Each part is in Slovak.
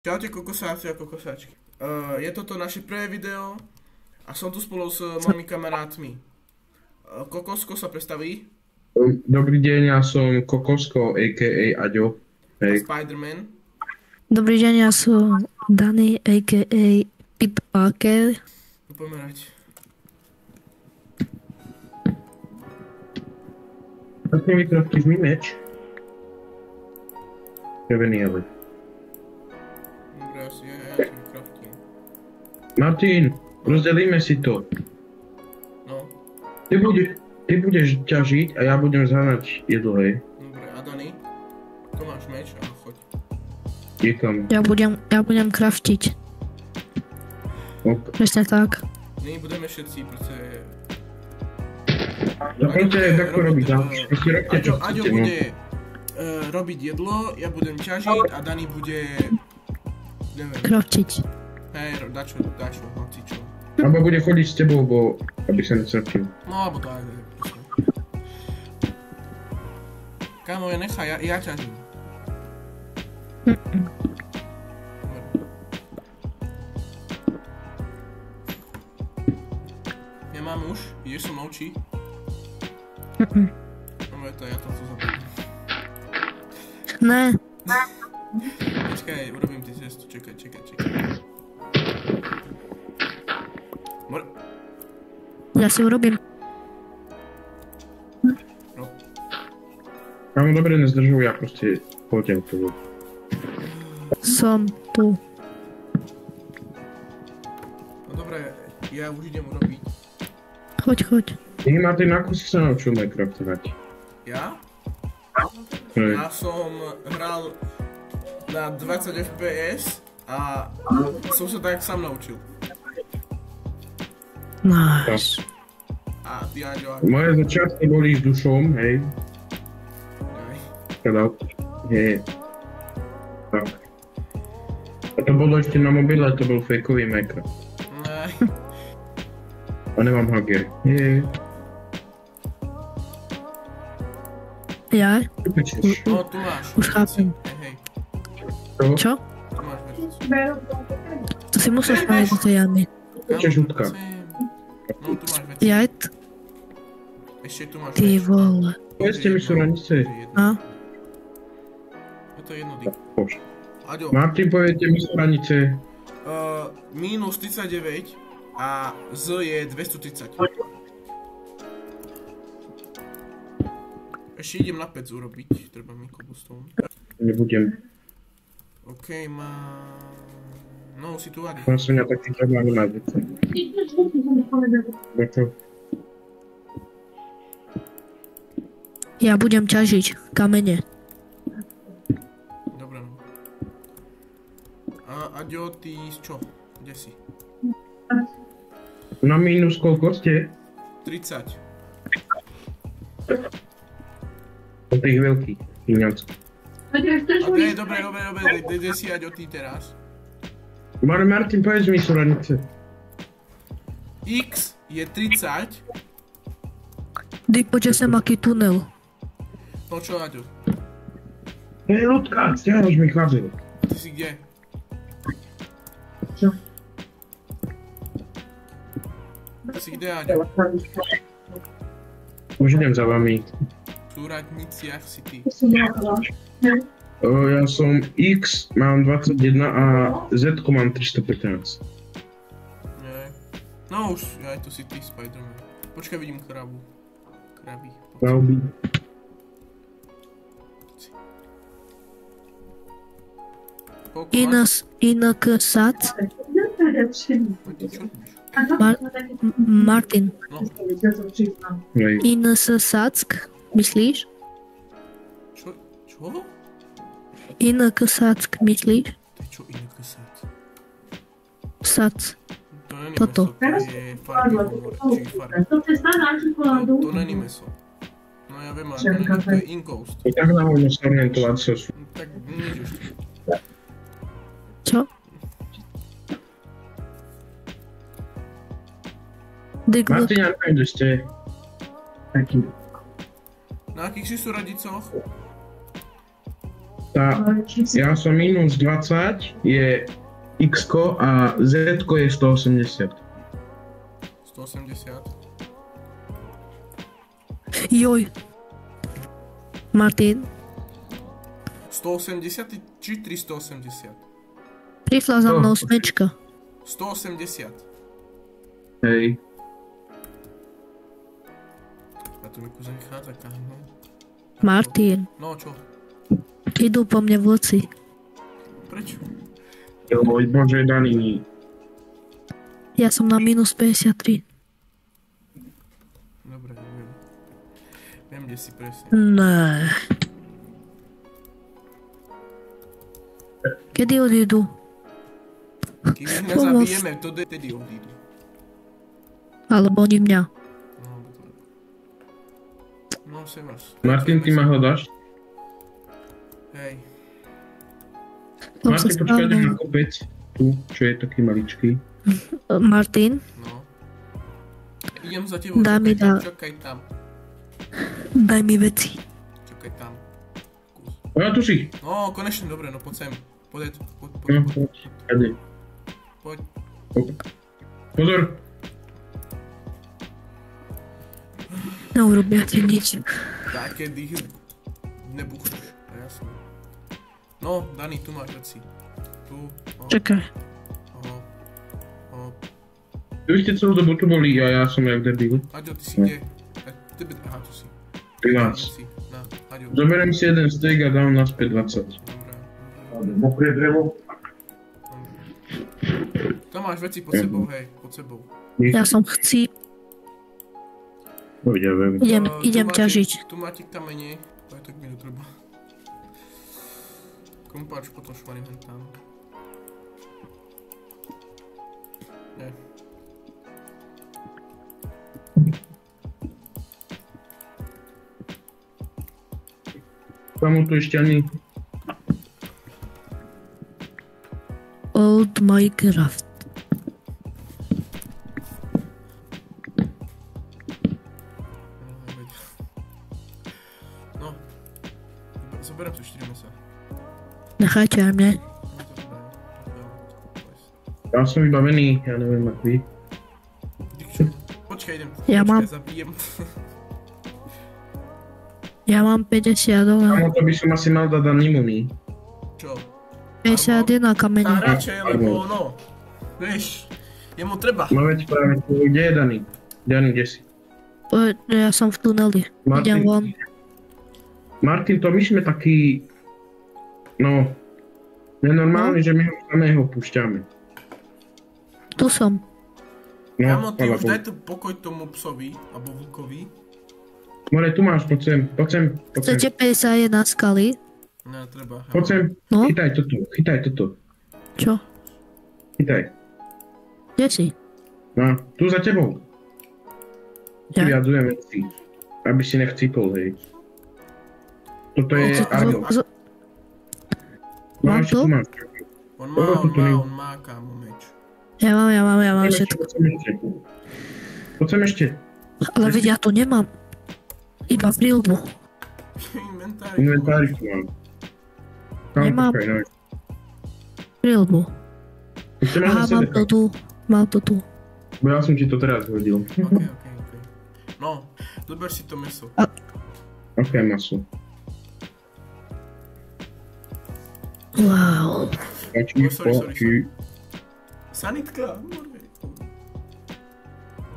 Čaute kokosáci a kokosáčky. Je toto naše prvé video a som tu spolu s mojimi kamarátmi. Kokosko sa predstaví. Dobrý deň, ja som Kokosko, a.k.a. Aďo. Hej. Spider-Man. Dobrý deň, ja som Dani, a.k.a. Peter Parker. Pomerať. Vlastne mi kraftíš mi meč. Červený ale. Dobre, asi ja ti vykraftím. Martin, rozdelíme si to. No. Ty budeš ťažiť a ja budem zháňať jedlo, hej. Dobre, a Dani? Tu máš meč a choď. Niekam. Ja budem kraftiť. Ok. Presne tak. My budeme všetci, pretože... Zaprvé, tak to robiť, robte čo Aďo chcete, bude robiť jedlo, ja budem ťažiť a Dani bude... neviem. Kraftiť. Hej, dačo, hoci čo. Abo bude chodiť s tebou, aby sa nestratil. No, alebo to aj proste. Kámo, ja ťažím. Nemám už? Ideš so mnou, či? No, to ja to zabudím. Ne. Počkaj, urobím ti cestu, čakaj. Ja si urobím. No. Kámo, dobre, nezdržuj, ja proste pôjdem tu. Som tu. No dobre, ja už idem urobiť. Choď. Nie, Martin, ako si sa naučil Minecraftovať? Ja? Hej. Ja som hral na 20 FPS a som sa tak sám naučil. Nice. A ty, Aďo, Moje začiatky boli s dušom, hej. Teda, hej. Tak. A to bolo ešte na mobile, to bol fejkový Minecraft. Nej. A nemám hager. Hej. Ja? No, tu máš. Už chápem. Hej. Čo? Tu máš veci. To si musíš nájsť do tej jamy. Ešte žutka. No, tu máš veci. Ja? Ešte tu máš Ty veci. vole. Povedzte mi suranice. A? Je to jedno, Dick. Bož. Aďo, Martin, povedte mi suranice. minus 39 a z je 230. Ešte idem na pec urobiť, treba mi cobblestone. Nebudem. OK, no, si tu Adi. Mám som ja taký treba na veci. Čo? Ja budem ťažiť kamene. Dobre, no. A Aďo, ty čo? Kde si? Na minus koľko ste? 30. Od tých veľkých. Iňackých. Dobre, kde si Aďo ty teraz? Martin, povedz mi suranice. X je 30. Ty poďte sem aký tunel. No čo, Aďo? Hej, ľudka, stiahnuš mi chlapil. Ty si kde? Čo? Ty si kde, Aďo? Už idem za vami. V súradniciach si ty. Ja som X, mám 21 a Z mám 315. Nie. No už, aj to si ty, Spider-Man. Počkaj, vidím krabu. Kraby. Pravby. Inak sac. Martin. No, Hej. Ines sack, myslíš? čo? Inak sack, myslíš? To je čo iné kresať? Sac. To není Toto. meso, to je farby, či farby. To není meso. No ja viem, ale to je inkoust. I tak na môžem sa orientovať sosu. Tak nič ešte. Čo? Martin, ja neviem, kde ste. Taký. Na akých si sú radicoch? Ja som minus 20, je x a z je 180. 180. Joj. Martin, 180 či 380? prišla za mnou smečka. 180. Hej. A tu mi kuzeň chádza, kámo. Martin, No čo? idú po mne vlci. Prečo? Oj, bože, Daniny. Ja som na minus 53. Dobre, viem. Viem, kde si presne. Ne. Kedy odídu? Keď ich nezabijeme, to tedy odídu. Alebo oni mňa. No, dobre. No, sem vás. Martin, ty ma hľadáš? Hej. Som sa Martin, počkaj, idem na správne. kopec. Tu, čo je taký maličký. Martin, No. Idem za tebou, Daj mi čakaj tam. daj mi veci. Čakaj tam. Kus. O, ja tu si. No, konečne, dobre, no poď sem. Poď. No, poď. Kade. Poď. Pozor. Neurobia ti nič. Tak, kedy nebuchneš. A ja som. No, Dani, tu máš veci. Tu. O, Čakaj. o. Vy ste celú dobu tu boli a ja som jak debil. Aďo, ty si kde? Aha, tu si. 13. Veci. Na, Aďo. Zoberiem si jeden steak a dám naspäť 20. Dobre. Mokré drevo. Tam máš veci pod sebou, hej, pod sebou. Ja som chci. Neviem. Idem ťažiť. Tu máte kamene, aj tak mi to treba. Krumpáč potom švaním hen tam. Nie. Tam tu ešte ani... Old Minecraft. No, zoberiem si 4 mesa. Nechajte aj mne. Ja som vybavený, ja neviem ak vy. Počkaj, idem. Ja mám. Zabijem. Ja mám 50 $. Kámo, to by som asi mal dať Animuni. Čo? 51 kamení. Tá radšej, lebo no. Vieš, jemu treba. No veď práve, kde je Dani? Dani, kde si? Ja som v tuneli. Idem von. Martin, to my sme taký... No... Nenormálne, že my ho samého púšťame. Tu som. No, Kamo, ty chvála už Bohu. daj to pokoj tomu psovi, alebo vlkovi. More, tu máš, poď sem, poď sem, poď sem. Chcete 51 skaly? Ne, treba. Poď sem, No? chytaj toto. Čo? Chytaj. Kde si? No, tu za tebou. Ti Ja? vyjadzujem veci. Aby si nechcípol, hej. Toto je Aďo. No, Mám ešte to? tu máš. On má, kámo, meč. Ja mám Poď všetko. Poď sem ešte. Ale veď ja to nemám. Iba prílbu. Inventári. Inventári tu mám. Kam, Nemám. počkaj, no. Prílbu. Ešte mám Aha, zase mám deka. to tu. Mám to tu. Bo ja som ti to teraz hodil. Ok. No, zober si to meso. Ok, maso. Wow. Sorry. Sanitka.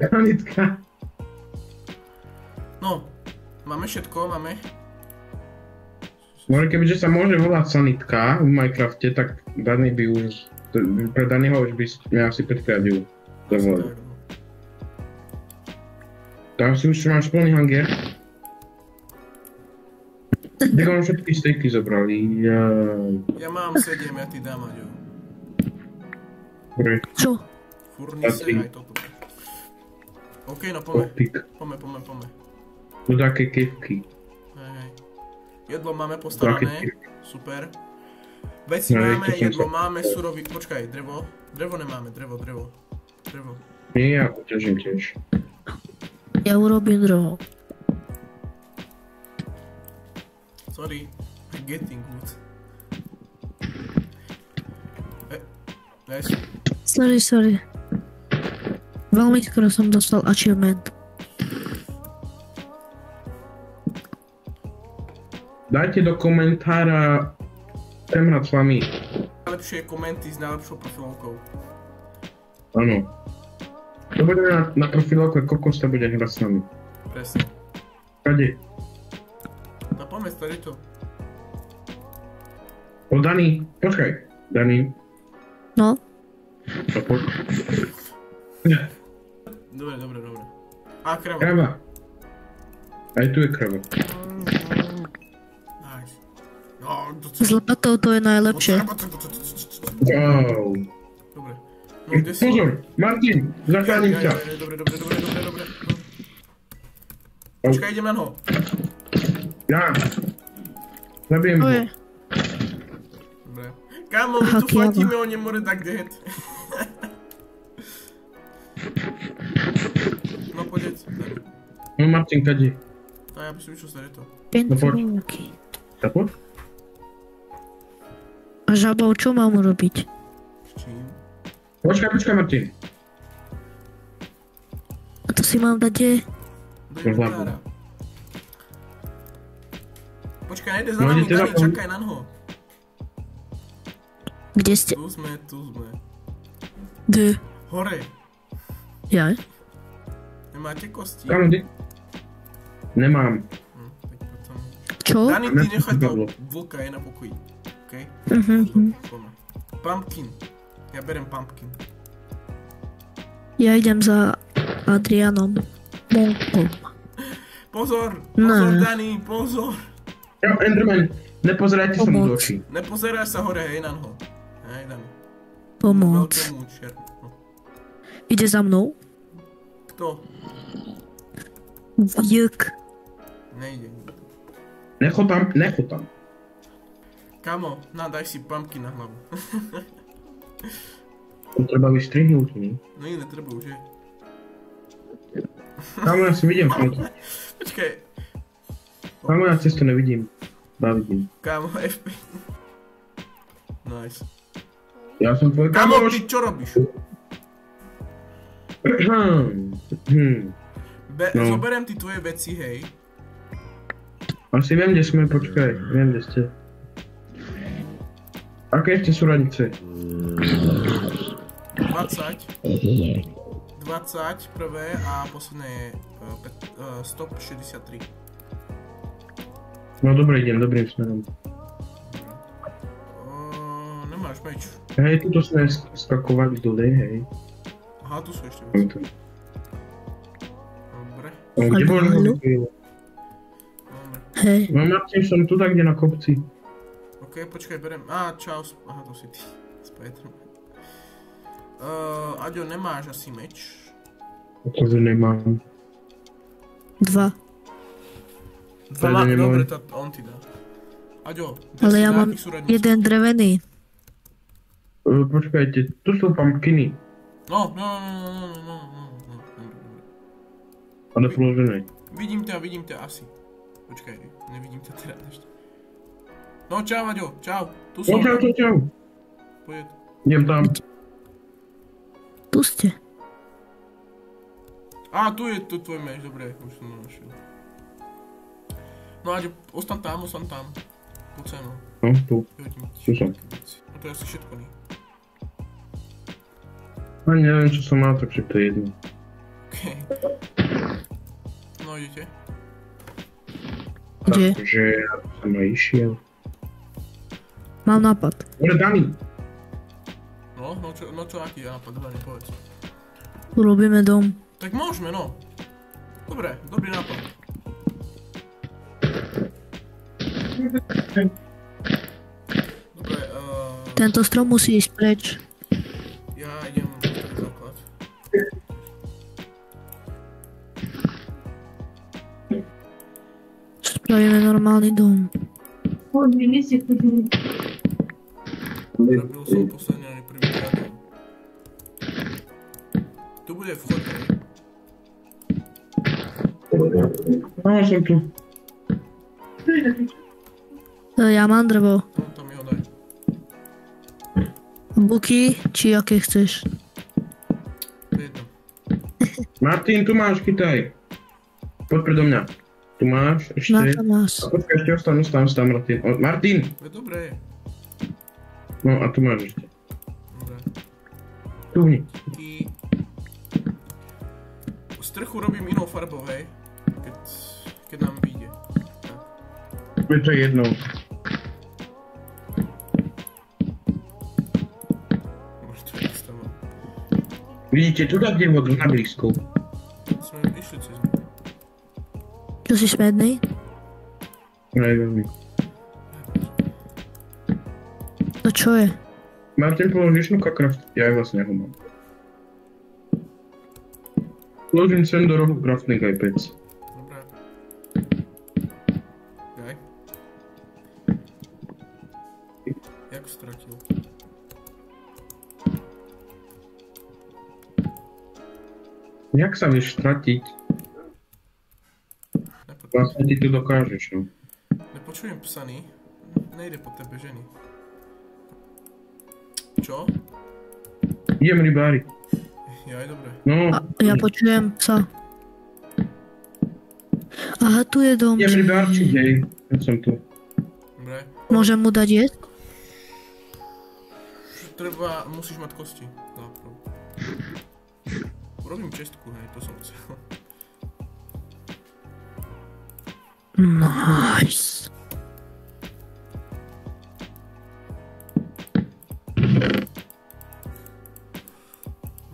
Sanitka. No, máme všetko, máme. More, kebyže sa môže volať sanitka v Minecrafte, tak Dani by už... Pre Daniho už by sme asi 5-krát ju dovolili. Tam si už máš plný hanger. Tak on všetky stejky zobrali. Ja mám 7, ja ti dám, Aďo. Dobre, Čo? Furnice, aj toto. OK, no poďme. optik. Poďme. Do také kevky. Hej. Jedlo máme postarané, super. Veci No, máme, to som jedlo sa- máme, surový, počkaj, drevo. Drevo nemáme, drevo. Nie, ja uťažím tiež. Ja urobím drevo. Sorry, I'm getting good. Nice. Sorry. Veľmi skoro som dostal achievement. Dajte do komentára, chcem hrať s vami. Najlepšie komenty s najlepšou profilovkou. Áno. To bude na profilovke Kokos, to bude hrať s nami. Presne. Kade? No poďme, tady to. O, Dani, počkaj. Dani. No, To poď. Dobre. A, krava. Krava. Aj tu je krava. Nice. No, s lopatou to je najlepšie. Wow. Dobre. No, kde si? Pozor, Martin, zachránim ťa. Dobre. Počkaj, idem na noho. Ja. Zabijem ho. Oje. Dobre. Kámo, my tu Aha, platíme, on nemôže tak dehet. No poďec. No Martin, kade? No ja by som išiel sa to. No poď. Pentrovky. Tak poď. A žabou čo mám urobiť? S čím? Počkaj, Martin. A to si mám dať kde? Do No, inventára. Počkaj, nejde za No, nami, idete na Dani, tom. čakaj na noho. Kde ste? Tu sme. D. Hore. Ja? Nemáte kosti? Kámo, ty? Nemám. Tak potom. Čo? Dani, ty Ne, nechaj nepadlo. to. Vlka je na pokoji. Okej? Mhm. Poďme. Pumpkin. Ja berem pumpkin. Ja idem za Adrianom. Monkom. Pozor, Ne. Dani, pozor. Ja, Enderman, nepozerajte sa mu do Pomoc. očí. Nepozeraj sa hore, hej na noho. Hej, Dani. Pomoc. Veľkému černu. No. Ide za mnou? Kto? Vjek. Nejde. Necho tam. Kamo, daj si pumpkin na hlavu. To treba vystrihnúť, nie? No iné treba už je. Kámo, ja si vidím tomto. Počkaj. Kámo, ja cestu nevidím. Vidím. Kámo, FP. Nice. Ja som tvoj Kámo, kamoš. ty čo robíš? No. Zoberiem ti tvoje veci, hej. Asi viem, kde sme, počkaj. Viem, kde ste. Aké ešte sú ranice? 20 prvé a posledné je stop 63. No dobre, idem dobrým smerom. Nemáš meč. Hej, tuto sme skakovali dole, hej. Aha, tu sú ešte veci. Dobre. Dobre. Kde bol Haló? Dobre. Hej. No Martin, som tu tak, kde na kopci. Ok, počkaj, berem. Čau. Aha, to si ty. Spiderman. Aďo, nemáš asi meč? Akože nemám. 2. Dobre, to on ti dá. Aďo, Ale ja mám jeden drevený. Počkajte, tu sú pumpkiny. No. Ale položené. Vidím ťa asi. Počkaj, nevidím ťa teraz ešte. No čau, Aďo, čau. Tu som. Čau. Poď. Idem tam. Tu ste. Tu je tu tvoj meč, dobre, už som ho našiel. No Aďo, ostan tam. Poď sa mnou. No, tu. Vyhodím Tu ti som. také veci. No to je asi všetko, nie? Ani neviem, čo som mal, takže to je jedno. Okej. No idete? Kde? Takže ja som aj išiel. Mám nápad. Dobre, Dani. No čo, aký je nápad, hlavne povedz. Urobíme dom. Tak môžeme, no. Dobre, dobrý nápad. Dobre, Tento strom musí ísť preč. ja idem postaviť základ. Spravíme normálny dom. Robil som posledne ani prvýkrát. Tu bude vchod, hej. No, som tu. Ja mám drevo. Tam mi ho daj. Buky, či aké chceš? To je jedno. Martin, tu máš, chytaj. Poď predo mňa. Tu máš, ešte. Na to máš. A počkaj, ešte ostan, Martin. Martin! To je dobré. No a tu máš ešte. Dobre. Tuhni. I... Strechu robím inou farbou, hej? Keď nám vyjde. Je to jedno. Možno to je stalo. Vidíte, tu dať vodu na blízko. Sme išli cez ňu. Čo si smedný? Aj veľmi. To čo je? Martin, položíš nuka kraft? Ja vlastne ho mám. Položím sem do rohu craftning aj pec. Dobre. Jaj. Jak stratil? Jak sa vieš stratiť? Vlastne ty to dokážeš, no. Nepočujem psany. Nejde po tebe ženy. Čo? Idem rybári. Jaj, dobre. No, Ja počujem psa. Aha, tu je dom. idem rybárčiť, hej. Ja som tu. Dobre. Môžem mu dať jesť? Musíš mať kosti. Záprv. Urobím čestku, hej, to som chcel. Nice.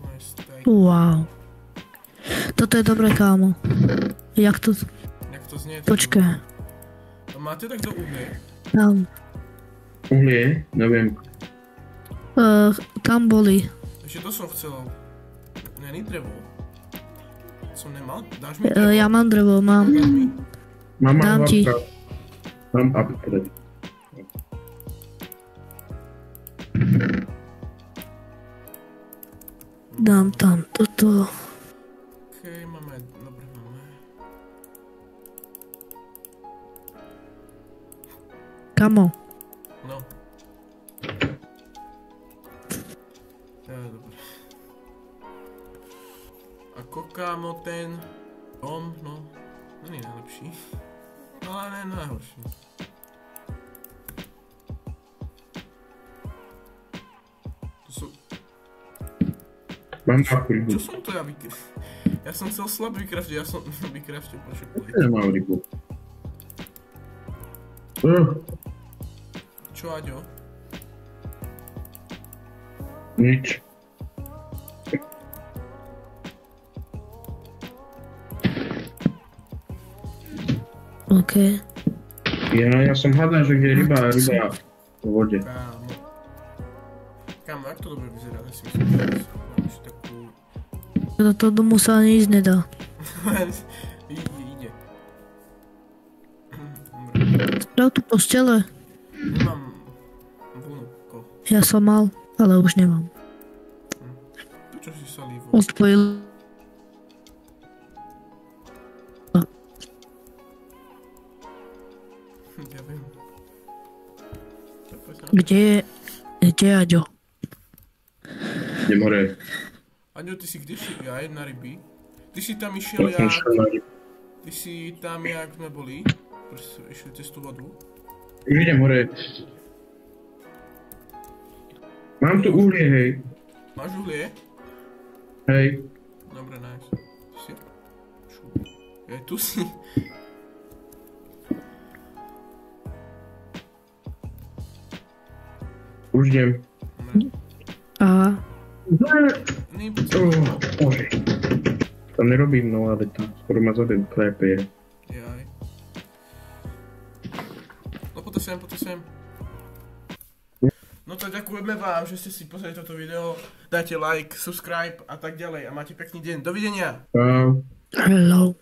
Nice, tak. Wow. Toto je dobré, kámo. Jak to... Jak to znie? Počkaj. Máte tak do uhlie? Tam. Uhlie? Neviem. Tam boli. Ešte to som chcel. Není drevo. Som nemal? Dáš mi drevo? Ja mám drevo, mám. Dáš mi? Mám Dám ti. Mám upgrade. Dám tam toto. Okej, máme, dobre, máme. Kamo. No. Dobre. Ako kámo ten dom, no, není najlepší. Ale ne najhorší. To sú... Mám takú rybu. Čo som to ja Ja som chcel slab vykraftiť, ja som vykraftil poček. Ja nemám rybu. Čo, Aďo? Nič. OK. Ja som hľadal, že kde je ryba v vode. Kámo. Kámo, jak to dobre vyzerá, ja si myslím, že mám ešte takú... Do toho domu sa ani ísť nedá. Ide. Sprav tu postele. Nemám vlnko. Ja som mal, ale už nemám. Prečo si sa lívo? Odpojil. Ja viem. Kde je Aďo? Idem hore. Aďo, ty si kde šiel? Ja, na ryby. Ty si tam išiel Ja som jak... šiel na rybu. Ty si tam jak sme boli? Išli cez tú vodu? Už idem hore. Mám tu uhlie, hej. Máš uhlie? Hej. Dobre, nice. Tu si? Šu. Tu si. Už idem. Dobre. Aha. Bože. To nerobím, no ale to skoro ma zabil klepie. Jaj. No poďte sem. No tak ďakujeme vám, že ste si pozreli toto video. Dajte like, subscribe a tak ďalej. A máte pekný deň. Dovidenia. Čau. Hello.